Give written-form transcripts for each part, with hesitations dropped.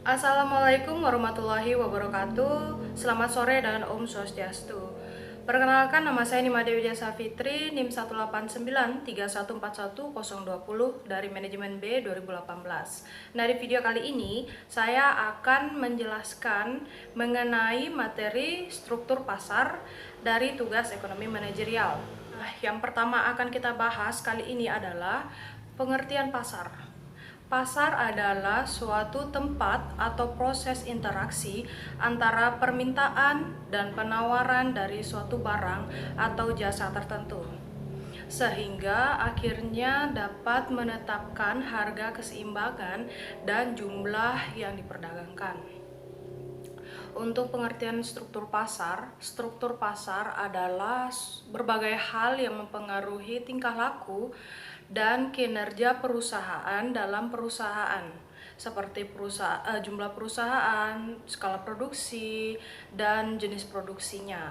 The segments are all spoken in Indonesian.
Assalamualaikum warahmatullahi wabarakatuh. Selamat sore dan Om Swastiastu. Perkenalkan, nama saya Nima Dewi Jasa Fitri, NIM 18931411020 dari Manajemen B 2018. Nah, di video kali ini saya akan menjelaskan mengenai materi struktur pasar dari tugas ekonomi manajerial. Nah, yang pertama akan kita bahas kali ini adalah pengertian pasar. Pasar adalah suatu tempat atau proses interaksi antara permintaan dan penawaran dari suatu barang atau jasa tertentu, sehingga akhirnya dapat menetapkan harga keseimbangan dan jumlah yang diperdagangkan. Untuk pengertian struktur pasar adalah berbagai hal yang mempengaruhi tingkah laku dan kinerja perusahaan dalam perusahaan, seperti jumlah perusahaan, skala produksi, dan jenis produksinya.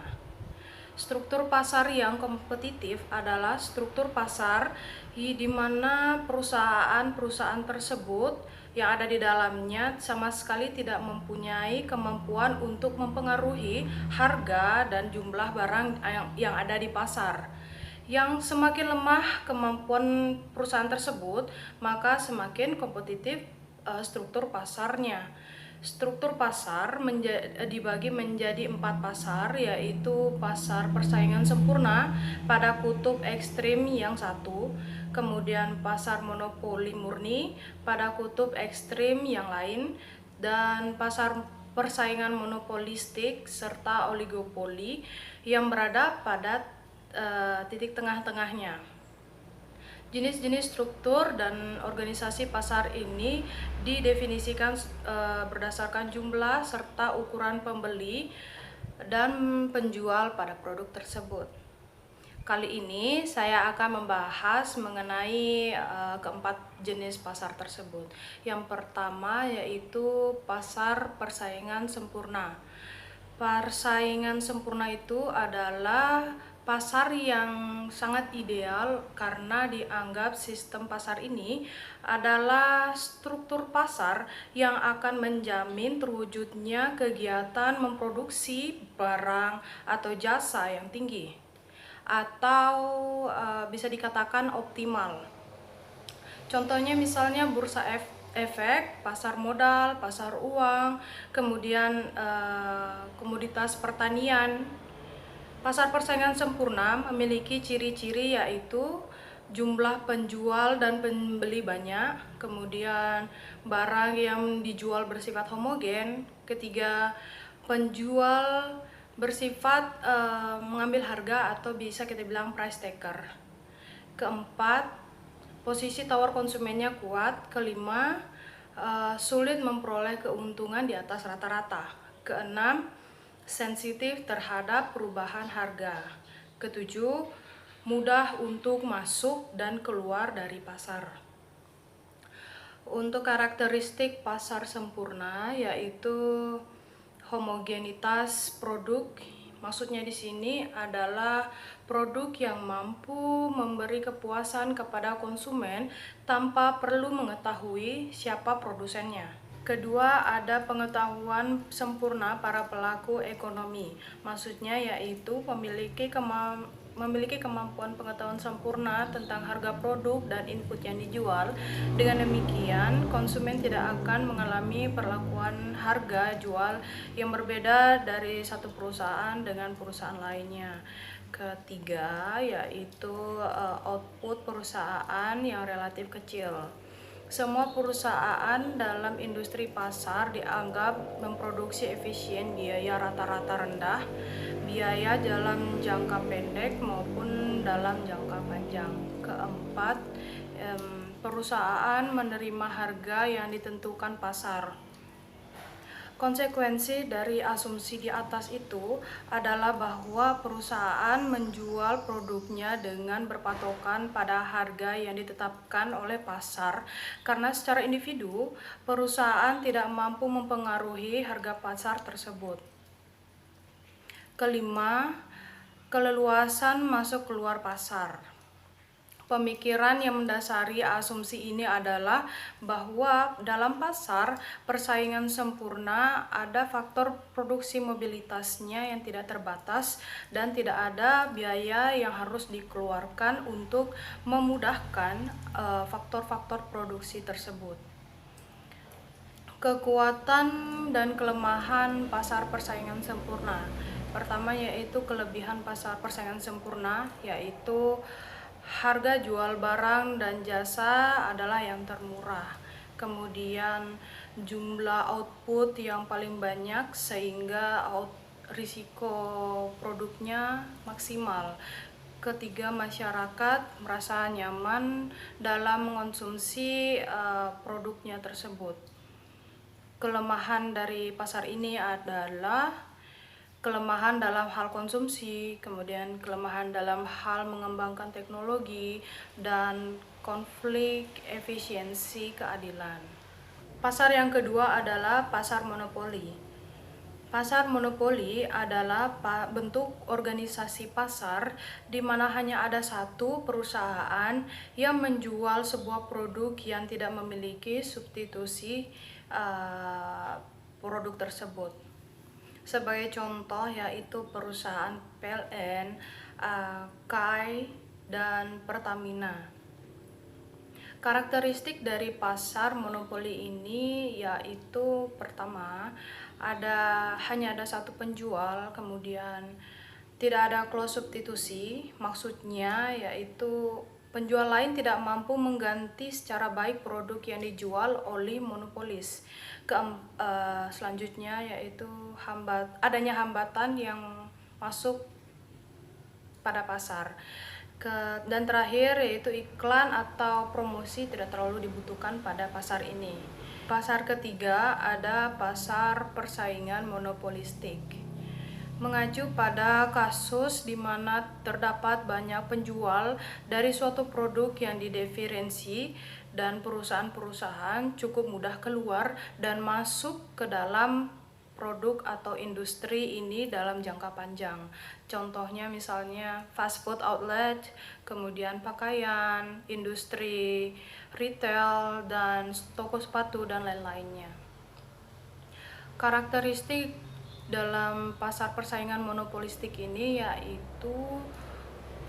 Struktur pasar yang kompetitif adalah struktur pasar di mana perusahaan-perusahaan tersebut yang ada di dalamnya sama sekali tidak mempunyai kemampuan untuk mempengaruhi harga dan jumlah barang yang ada di pasar. Yang semakin lemah kemampuan perusahaan tersebut, maka semakin kompetitif struktur pasarnya. Struktur pasar dibagi menjadi 4 pasar, yaitu pasar persaingan sempurna pada kutub ekstrim yang satu, kemudian pasar monopoli murni pada kutub ekstrim yang lain, dan pasar persaingan monopolistik serta oligopoli yang berada pada titik tengah-tengahnya. Jenis-jenis struktur dan organisasi pasar ini didefinisikan berdasarkan jumlah serta ukuran pembeli dan penjual pada produk tersebut. Kali ini saya akan membahas mengenai keempat jenis pasar tersebut. Yang pertama yaitu pasar persaingan sempurna. Persaingan sempurna itu adalah pasar yang sangat ideal karena dianggap sistem pasar ini adalah struktur pasar yang akan menjamin terwujudnya kegiatan memproduksi barang atau jasa yang tinggi atau bisa dikatakan optimal. Contohnya misalnya bursa efek, pasar modal, pasar uang, kemudian komoditas pertanian. Pasar persaingan sempurna memiliki ciri-ciri yaitu jumlah penjual dan pembeli banyak, kemudian barang yang dijual bersifat homogen, ketiga penjual bersifat mengambil harga atau bisa kita bilang price taker, keempat posisi tawar konsumennya kuat, kelima sulit memperoleh keuntungan di atas rata-rata, keenam sensitif terhadap perubahan harga, ketujuh mudah untuk masuk dan keluar dari pasar. Untuk karakteristik pasar sempurna yaitu homogenitas produk. Maksudnya di sini adalah produk yang mampu memberi kepuasan kepada konsumen tanpa perlu mengetahui siapa produsennya. Kedua, ada pengetahuan sempurna para pelaku ekonomi. Maksudnya yaitu memiliki kemampuan pengetahuan sempurna tentang harga produk dan input yang dijual. Dengan demikian, konsumen tidak akan mengalami perlakuan harga jual yang berbeda dari satu perusahaan dengan perusahaan lainnya. Ketiga, yaitu output perusahaan yang relatif kecil. Semua perusahaan dalam industri pasar dianggap memproduksi efisien biaya rata-rata rendah, biaya dalam jangka pendek maupun dalam jangka panjang. Keempat, perusahaan menerima harga yang ditentukan pasar. Konsekuensi dari asumsi di atas itu adalah bahwa perusahaan menjual produknya dengan berpatokan pada harga yang ditetapkan oleh pasar, karena secara individu perusahaan tidak mampu mempengaruhi harga pasar tersebut. Kelima, keleluasan masuk keluar pasar. Pemikiran yang mendasari asumsi ini adalah bahwa dalam pasar persaingan sempurna ada faktor produksi mobilitasnya yang tidak terbatas dan tidak ada biaya yang harus dikeluarkan untuk memudahkan faktor-faktor produksi tersebut. Kekuatan dan kelemahan pasar persaingan sempurna. Pertama yaitu kelebihan pasar persaingan sempurna, yaitu harga jual barang dan jasa adalah yang termurah. Kemudian jumlah output yang paling banyak sehingga risiko produknya maksimal. Ketiga, masyarakat merasa nyaman dalam mengonsumsi produknya tersebut. Kelemahan dari pasar ini adalah kelemahan dalam hal konsumsi, kemudian kelemahan dalam hal mengembangkan teknologi, dan konflik efisiensi keadilan. Pasar yang kedua adalah pasar monopoli. Pasar monopoli adalah bentuk organisasi pasar di mana hanya ada satu perusahaan yang menjual sebuah produk yang tidak memiliki substitusi produk tersebut. Sebagai contoh yaitu perusahaan PLN, KAI, dan Pertamina. Karakteristik dari pasar monopoli ini yaitu pertama, hanya ada satu penjual, kemudian tidak ada clause substitusi, maksudnya yaitu penjual lain tidak mampu mengganti secara baik produk yang dijual oleh monopolis. Selanjutnya yaitu adanya hambatan yang masuk pada pasar. Dan terakhir yaitu iklan atau promosi tidak terlalu dibutuhkan pada pasar ini. Pasar ketiga ada pasar persaingan monopolistik. Mengacu pada kasus di mana terdapat banyak penjual dari suatu produk yang didiferensi dan perusahaan-perusahaan cukup mudah keluar dan masuk ke dalam produk atau industri ini dalam jangka panjang. Contohnya misalnya fast food outlet, kemudian pakaian, industri retail, dan toko sepatu dan lain-lainnya. Karakteristik dalam pasar persaingan monopolistik ini yaitu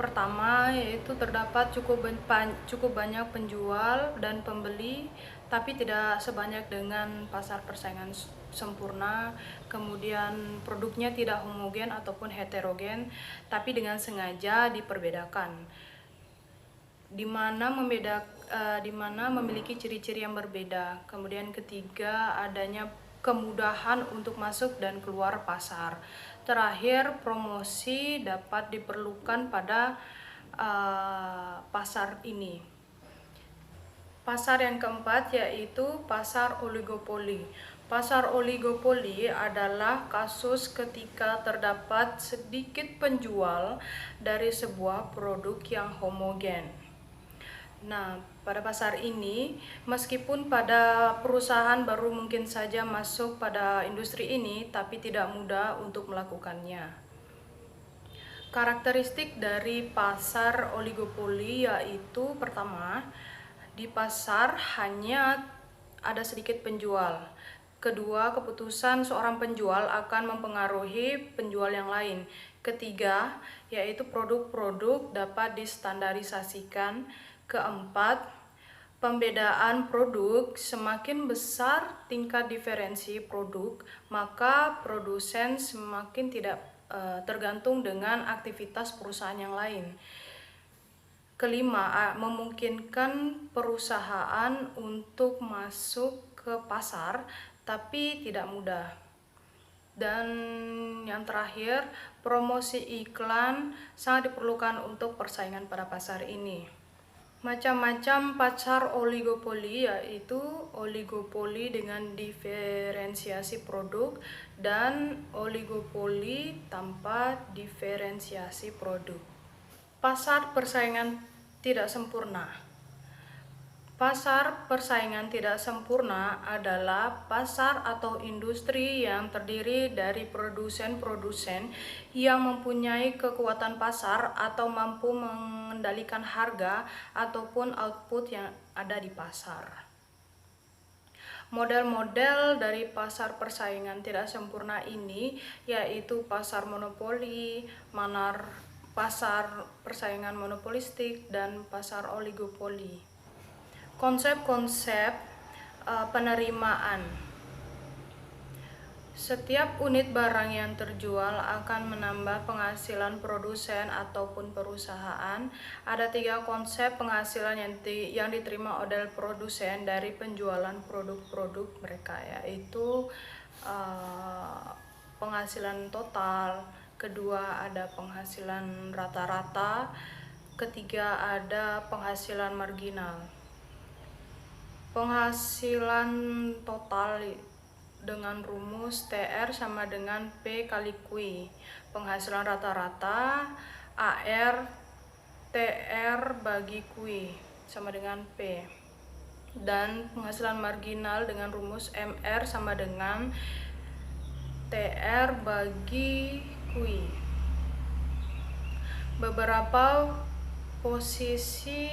pertama yaitu terdapat cukup banyak penjual dan pembeli, tapi tidak sebanyak dengan pasar persaingan sempurna. Kemudian produknya tidak homogen ataupun heterogen, tapi dengan sengaja diperbedakan, di mana memiliki ciri-ciri yang berbeda. Kemudian ketiga, adanya kemudahan untuk masuk dan keluar pasar. Terakhir, promosi dapat diperlukan pada pasar ini. Pasar yang keempat yaitu pasar oligopoli. Pasar oligopoli adalah kasus ketika terdapat sedikit penjual dari sebuah produk yang homogen. Nah, pada pasar ini, meskipun pada perusahaan baru mungkin saja masuk pada industri ini, tapi tidak mudah untuk melakukannya. Karakteristik dari pasar oligopoli yaitu pertama, di pasar hanya ada sedikit penjual. Kedua, keputusan seorang penjual akan mempengaruhi penjual yang lain. Ketiga, yaitu produk-produk dapat distandarisasikan. Keempat, pembedaan produk. Semakin besar tingkat diferensi produk, maka produsen semakin tidak tergantung dengan aktivitas perusahaan yang lain. Kelima, memungkinkan perusahaan untuk masuk ke pasar, tapi tidak mudah. Dan yang terakhir, promosi iklan sangat diperlukan untuk persaingan pada pasar ini. Macam-macam pasar oligopoli yaitu oligopoli dengan diferensiasi produk dan oligopoli tanpa diferensiasi produk. Pasar persaingan tidak sempurna. Pasar persaingan tidak sempurna adalah pasar atau industri yang terdiri dari produsen-produsen yang mempunyai kekuatan pasar atau mampu mengendalikan harga ataupun output yang ada di pasar. Model-model dari pasar persaingan tidak sempurna ini yaitu pasar monopoli, pasar persaingan monopolistik, dan pasar oligopoli. Konsep-konsep penerimaan. Setiap unit barang yang terjual akan menambah penghasilan produsen ataupun perusahaan. Ada 3 konsep penghasilan yang diterima oleh produsen dari penjualan produk-produk mereka, yaitu penghasilan total, kedua ada penghasilan rata-rata, ketiga ada penghasilan marginal. Penghasilan total dengan rumus TR sama dengan P kali Q. Penghasilan rata-rata AR TR bagi Q sama dengan P. Dan penghasilan marginal dengan rumus MR sama dengan TR bagi Q. Beberapa posisi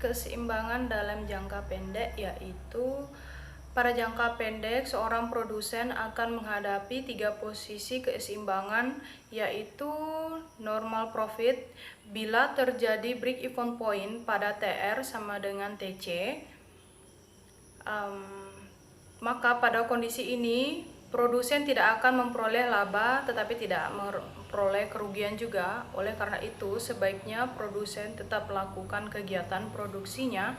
keseimbangan dalam jangka pendek, yaitu pada jangka pendek seorang produsen akan menghadapi 3 posisi keseimbangan, yaitu normal profit bila terjadi break even point pada TR sama dengan TC. Maka pada kondisi ini produsen tidak akan memperoleh laba tetapi tidak memperoleh kerugian juga. Oleh karena itu sebaiknya produsen tetap melakukan kegiatan produksinya,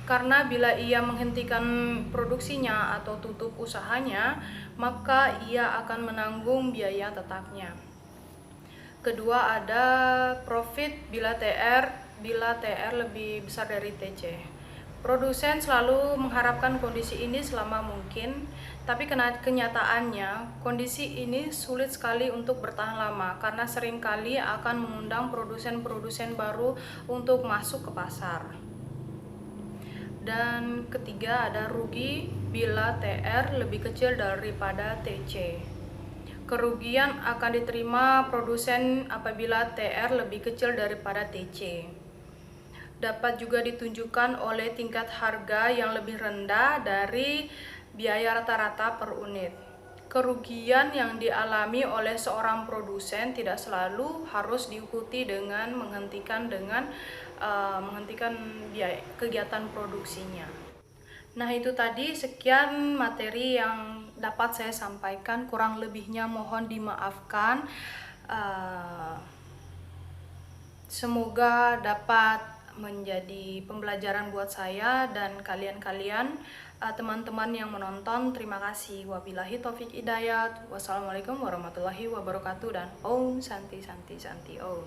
karena bila ia menghentikan produksinya atau tutup usahanya, maka ia akan menanggung biaya tetapnya. Kedua ada profit bila TR lebih besar dari TC. Produsen selalu mengharapkan kondisi ini selama mungkin, tapi kenyataannya kondisi ini sulit sekali untuk bertahan lama karena seringkali akan mengundang produsen-produsen baru untuk masuk ke pasar. Dan ketiga ada rugi bila TR lebih kecil daripada TC. Kerugian akan diterima produsen apabila TR lebih kecil daripada TC. Dapat juga ditunjukkan oleh tingkat harga yang lebih rendah dari biaya rata-rata per unit. Kerugian yang dialami oleh seorang produsen tidak selalu harus diikuti dengan menghentikan biaya kegiatan produksinya. Nah, itu tadi sekian materi yang dapat saya sampaikan, kurang lebihnya mohon dimaafkan. Semoga dapat menjadi pembelajaran buat saya dan kalian-kalian, teman-teman yang menonton. Terima kasih. Wabillahi taufik hidayat. Wassalamualaikum warahmatullahi wabarakatuh, dan Om Santi Santi Santi Om.